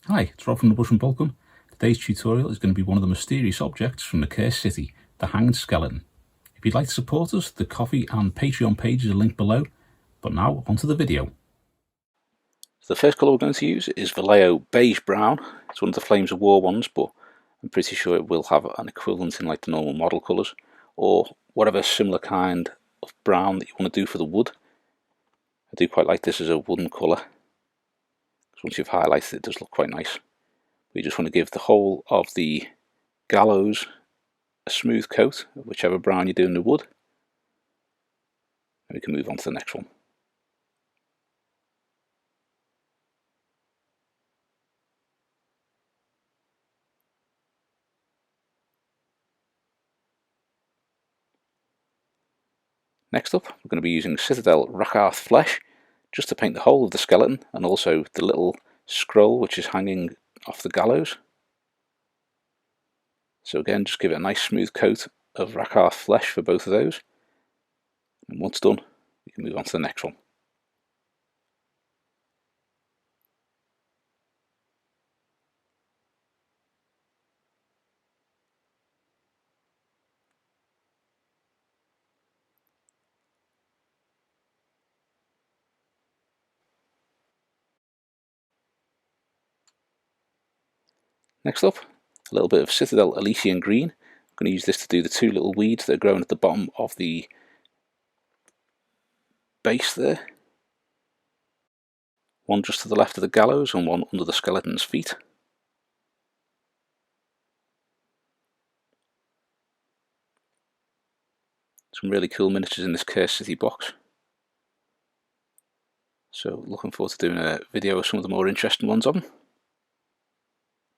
Hi, it's Rob from the Bush and Boltgun. Today's tutorial is going to be one of the mysterious objects from the Cursed City, the Hanged Skeleton. If you'd like to support us, the Ko-fi and Patreon pages are linked below. But now, onto the video. So the first colour we're going to use is Vallejo Beige Brown. It's one of the Flames of War ones, but I'm pretty sure it will have an equivalent in like the normal model colours, or whatever similar kind of brown that you want to do for the wood. I do quite like this as a wooden colour. Once you've highlighted it, it does look quite nice. We just want to give the whole of the gallows a smooth coat of whichever brown you do in the wood. And we can move on to the next one. Next up, we're going to be using Citadel Rakarth Flesh just to paint the whole of the skeleton and also the little scroll which is hanging off the gallows. So again, just give it a nice smooth coat of Rakarth Flesh for both of those. And once done, we can move on to the next one. Next up, a little bit of Citadel Elysian Green. I'm going to use this to do the two little weeds that are growing at the bottom of the base there. One just to the left of the gallows and one under the skeleton's feet. Some really cool miniatures in this Cursed City box. So looking forward to doing a video of some of the more interesting ones of them.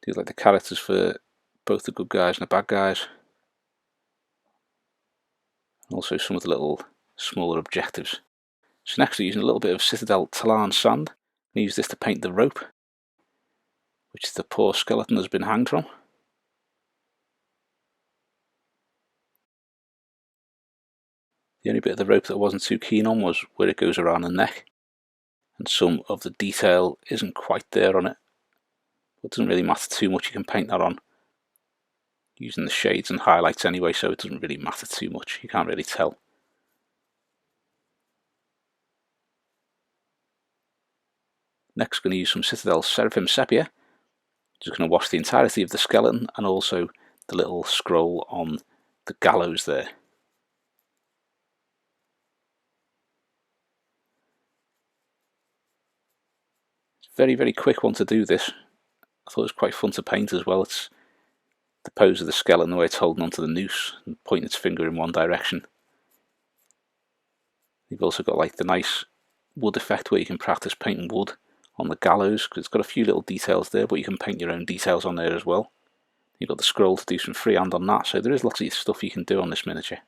Do like the characters for both the good guys and the bad guys. And also some of the little smaller objectives. So next we're using a little bit of Citadel Tallarn sand. I use this to paint the rope, which the poor skeleton has been hanged from. The only bit of the rope that I wasn't too keen on was where it goes around the neck, and some of the detail isn't quite there on it. It doesn't really matter too much, you can paint that on using the shades and highlights anyway, so it doesn't really matter too much, you can't really tell. Next, we're going to use some Citadel Seraphim Sepia. Just going to wash the entirety of the skeleton and also the little scroll on the gallows there. It's a very, very quick one to do this. I thought it was quite fun to paint as well. It's the pose of the skeleton, the way it's holding onto the noose and pointing its finger in one direction. You've also got like the nice wood effect where you can practice painting wood on the gallows, because it's got a few little details there, but you can paint your own details on there as well. You've got the scroll to do some freehand on that, so there is lots of stuff you can do on this miniature.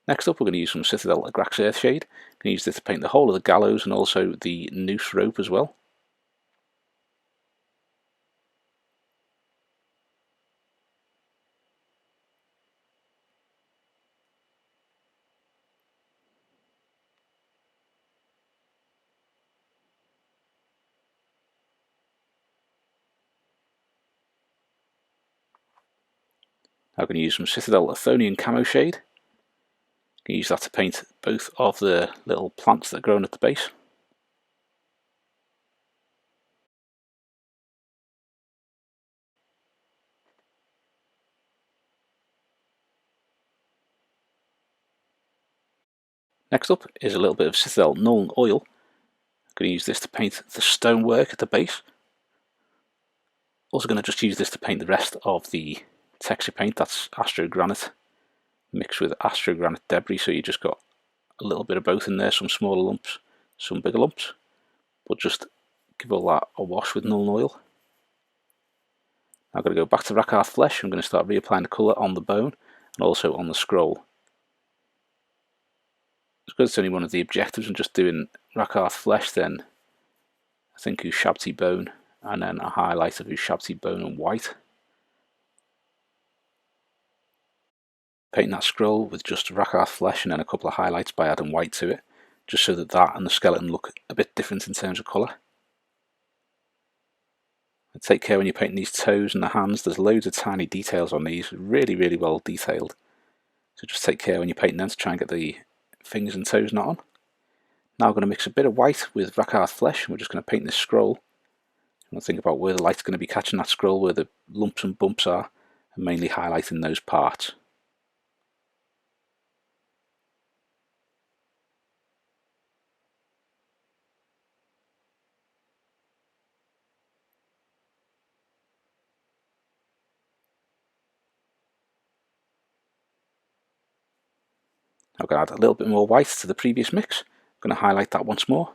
Next up, we're going to use some Citadel Agrax Earthshade. I'm going to use this to paint the whole of the gallows and also the noose rope as well. I'm going to use some Citadel Athonian Camoshade. I'm going to use that to paint both of the little plants that are growing at the base. Next up is a little bit of Citadel Nuln Oil. I'm going to use this to paint the stonework at the base. Also going to just use this to paint the rest of the texture paint. That's astrogranite mixed with astrogranite debris, so you just got a little bit of both in there, some smaller lumps, some bigger lumps, but just give all that a wash with Nuln Oil. Now I'm going to go back to Rakarth Flesh. I'm going to start reapplying the colour on the bone and also on the scroll. Because it's only one of the objectives and just doing Rakarth Flesh, then I think Ushabti bone and then a highlight of Ushabti bone and white. Painting that scroll with just Rakarth Flesh and then a couple of highlights by adding white to it, just so that that and the skeleton look a bit different in terms of colour. And take care when you're painting these toes and the hands. There's loads of tiny details on these, really, really well detailed. So just take care when you're painting them to try and get the fingers and toes not on. Now I'm going to mix a bit of white with Rakarth flesh, and we're just going to paint this scroll. I'm going to think about where the light's going to be catching that scroll, where the lumps and bumps are, and mainly highlighting those parts. I'm going to add a little bit more white to the previous mix. I'm going to highlight that once more.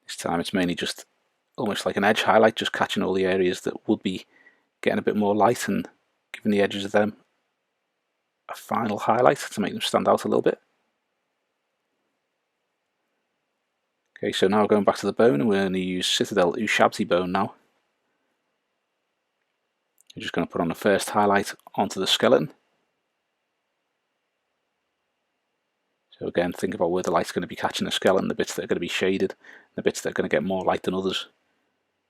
This time it's mainly just almost like an edge highlight, just catching all the areas that would be getting a bit more light and giving the edges of them a final highlight to make them stand out a little bit. Okay, so now going back to the bone, and we're going to use Citadel Ushabti bone now. I'm just going to put on the first highlight onto the skeleton. So again, think about where the light's going to be catching the skeleton, the bits that are going to be shaded, the bits that are going to get more light than others.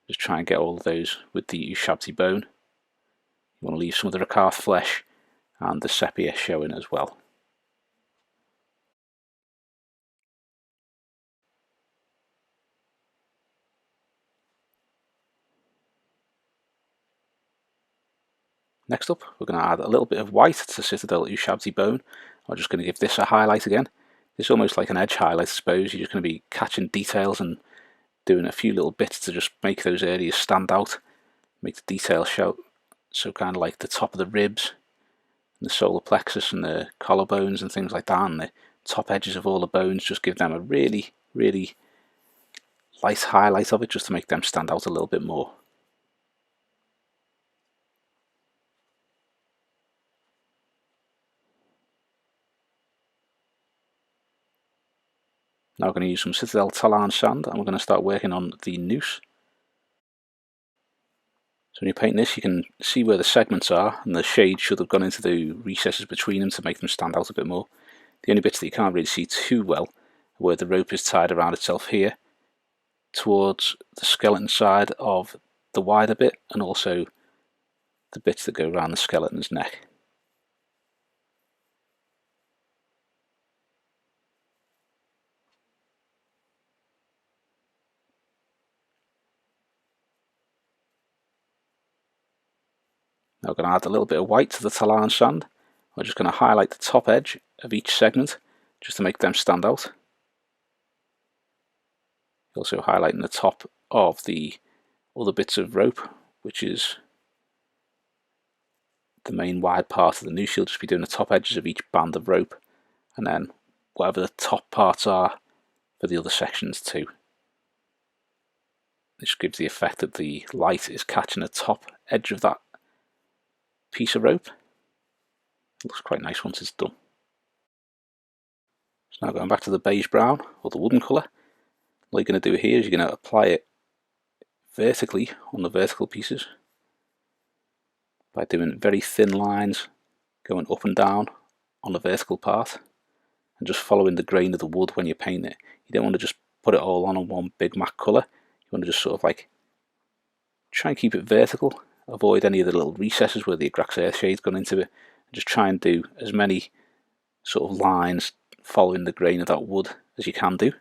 Just try and get all of those with the Ushabti bone. You want to leave some of the Rakarth flesh and the Sepia showing as well. Next up, we're going to add a little bit of white to Citadel Ushabti bone. I'm just going to give this a highlight again. It's almost like an edge highlight, I suppose. You're just going to be catching details and doing a few little bits to just make those areas stand out, make the details show. So kind of like the top of the ribs, and the solar plexus and the collarbones and things like that, and the top edges of all the bones, just give them a really, really light highlight of it, just to make them stand out a little bit more. Now we're going to use some Citadel Tallarn sand, and we're going to start working on the noose. So when you paint this, you can see where the segments are, and the shade should have gone into the recesses between them to make them stand out a bit more. The only bits that you can't really see too well are where the rope is tied around itself here, towards the skeleton side of the wider bit, and also the bits that go around the skeleton's neck. Now I'm going to add a little bit of white to the Tallarn sand. I'm just going to highlight the top edge of each segment just to make them stand out. Also highlighting the top of the other bits of rope, which is the main wide part of the noose. You'll just be doing the top edges of each band of rope, and then whatever the top parts are for the other sections too. This gives the effect that the light is catching the top edge of that piece of rope. It looks quite nice once it's done. So now going back to the beige brown, or the wooden colour, what you're going to do here is you're going to apply it vertically on the vertical pieces by doing very thin lines going up and down on the vertical part, and just following the grain of the wood when you paint it. You don't want to just put it all on one big matte colour. You want to just sort of like try and keep it vertical, avoid any of the little recesses where the Agrax Earthshade's gone into it, and just try and do as many sort of lines following the grain of that wood as you can do.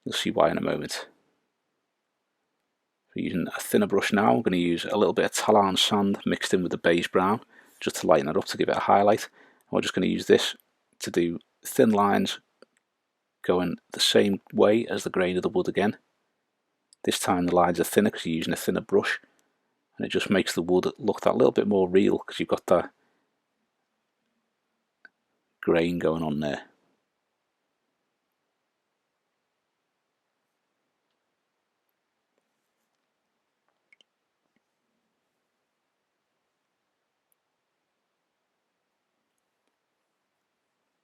You'll see why in a moment. So using a thinner brush now, I'm going to use a little bit of Tallarn sand mixed in with the beige brown just to lighten it up, to give it a highlight. And we're just going to use this to do thin lines going the same way as the grain of the wood again. This time the lines are thinner because you're using a thinner brush, and it just makes the wood look that little bit more real because you've got that grain going on there.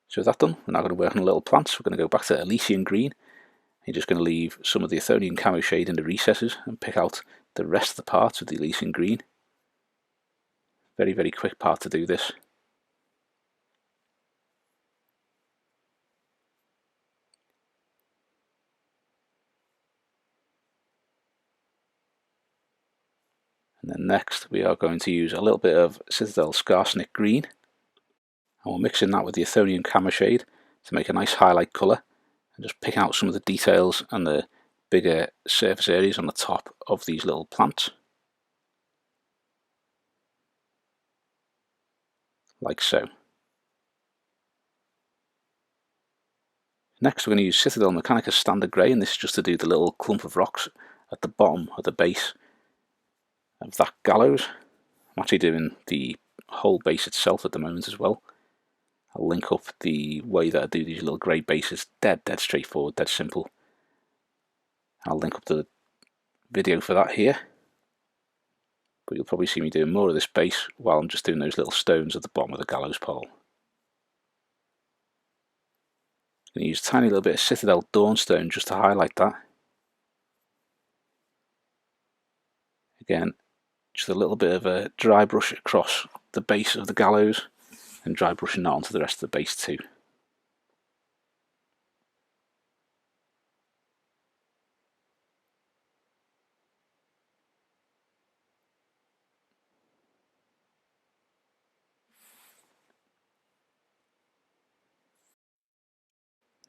So with that done, we're now going to work on little plants. We're going to go back to Elysian green. You're just going to leave some of the Athonian Camoshade in the recesses and pick out the rest of the parts of the Elysian green. Very, very quick part to do this. And then next we are going to use a little bit of Citadel Skarsnik green, and we'll mix in that with the Athonian Camoshade to make a nice highlight colour, and just pick out some of the details and the bigger surface areas on the top of these little plants, like so. Next we're going to use Citadel Mechanicus Standard Grey, and this is just to do the little clump of rocks at the bottom of the base of that gallows. I'm actually doing the whole base itself at the moment as well. I'll link up the way that I do these little grey bases, dead straightforward, dead simple. I'll link up the video for that here, but you'll probably see me doing more of this base while I'm just doing those little stones at the bottom of the gallows pole. I'm going to use a tiny little bit of Citadel Dawnstone just to highlight that. Again, just a little bit of a dry brush across the base of the gallows, and dry brushing that onto the rest of the base too.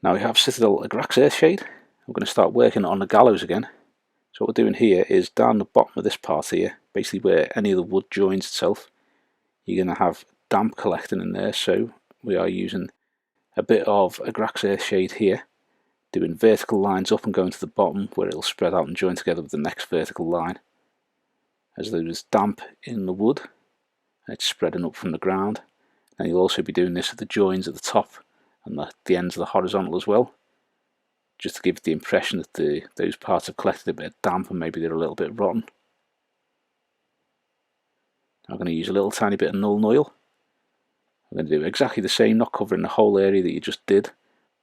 Now we have Citadel Agrax Earthshade. We're going to start working on the gallows again. So what we're doing here is down the bottom of this part here, basically where any of the wood joins itself, you're going to have damp collecting in there, so we are using a bit of Agrax Earthshade here, doing vertical lines up and going to the bottom where it'll spread out and join together with the next vertical line. As there's damp in the wood, it's spreading up from the ground, and you'll also be doing this at the joins at the top and the ends of the horizontal as well, just to give the impression that those parts have collected a bit of damp and maybe they're a little bit rotten. I'm going to use a little tiny bit of Nuln Oil. I'm going to do exactly the same, not covering the whole area that you just did,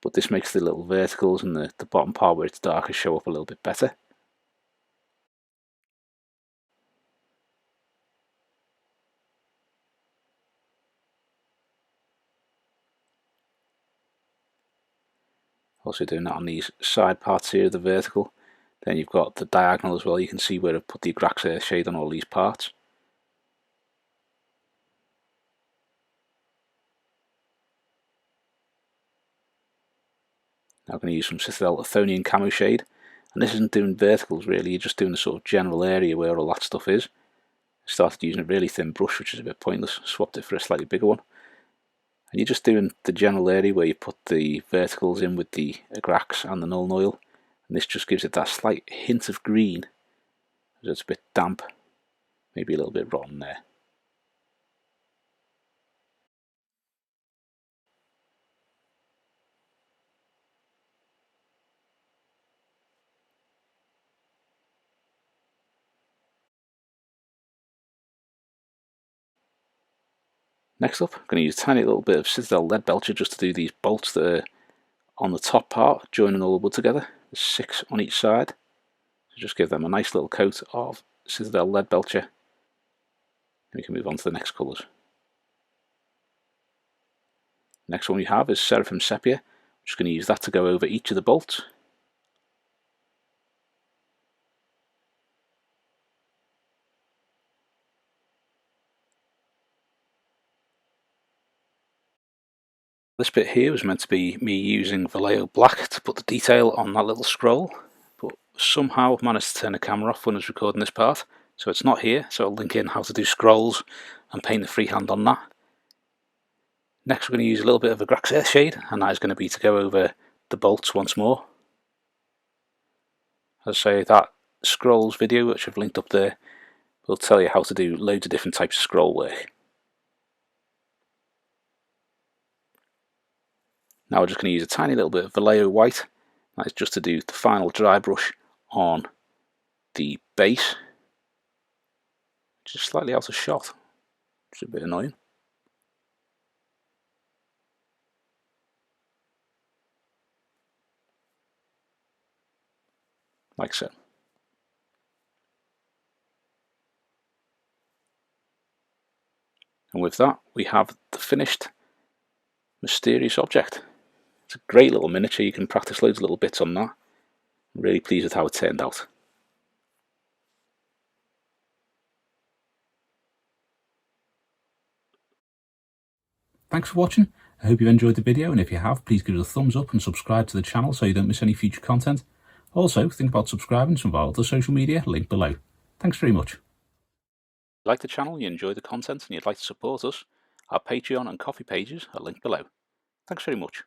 but this makes the little verticals and the bottom part where it's darker show up a little bit better. Also doing that on these side parts here of the vertical. Then you've got the diagonal as well. You can see where I've put the Agrax Earthshade on all these parts. Now I'm going to use some Citadel Athonian Camoshade, and this isn't doing verticals really, you're just doing the sort of general area where all that stuff is. I started using a really thin brush, which is a bit pointless, swapped it for a slightly bigger one. And you're just doing the general area where you put the verticals in with the Agrax and the Nuln Oil, and this just gives it that slight hint of green, as it's a bit damp, maybe a little bit rotten there. Next up, I'm going to use a tiny little bit of Citadel Leadbelcher just to do these bolts that are on the top part, joining all the wood together. There's 6 on each side. So just give them a nice little coat of Citadel Leadbelcher. We can move on to the next colours. Next one we have is Seraphim Sepia. I'm just going to use that to go over each of the bolts. This bit here was meant to be me using Vallejo Black to put the detail on that little scroll, but somehow I've managed to turn the camera off when I was recording this part, so it's not here, so I'll link in how to do scrolls and paint the freehand on that. Next we're going to use a little bit of Agrax Earthshade, and that is going to be to go over the bolts once more. As I say, that scrolls video, which I've linked up there, will tell you how to do loads of different types of scroll work. Now we're just going to use a tiny little bit of Vallejo White. That is just to do the final dry brush on the base, which is slightly out of shot, which is a bit annoying. Like so. And with that, we have the finished mysterious object. It's a great little miniature, you can practice loads of little bits on that. I'm really pleased with how it turned out. Thanks for watching. I hope you've enjoyed the video, and if you have, please give it a thumbs up and subscribe to the channel so you don't miss any future content. Also, think about subscribing to some of our other social media, linked below. Thanks very much. If you like the channel, you enjoy the content and you'd like to support us, our Patreon and Coffee pages are linked below. Thanks very much.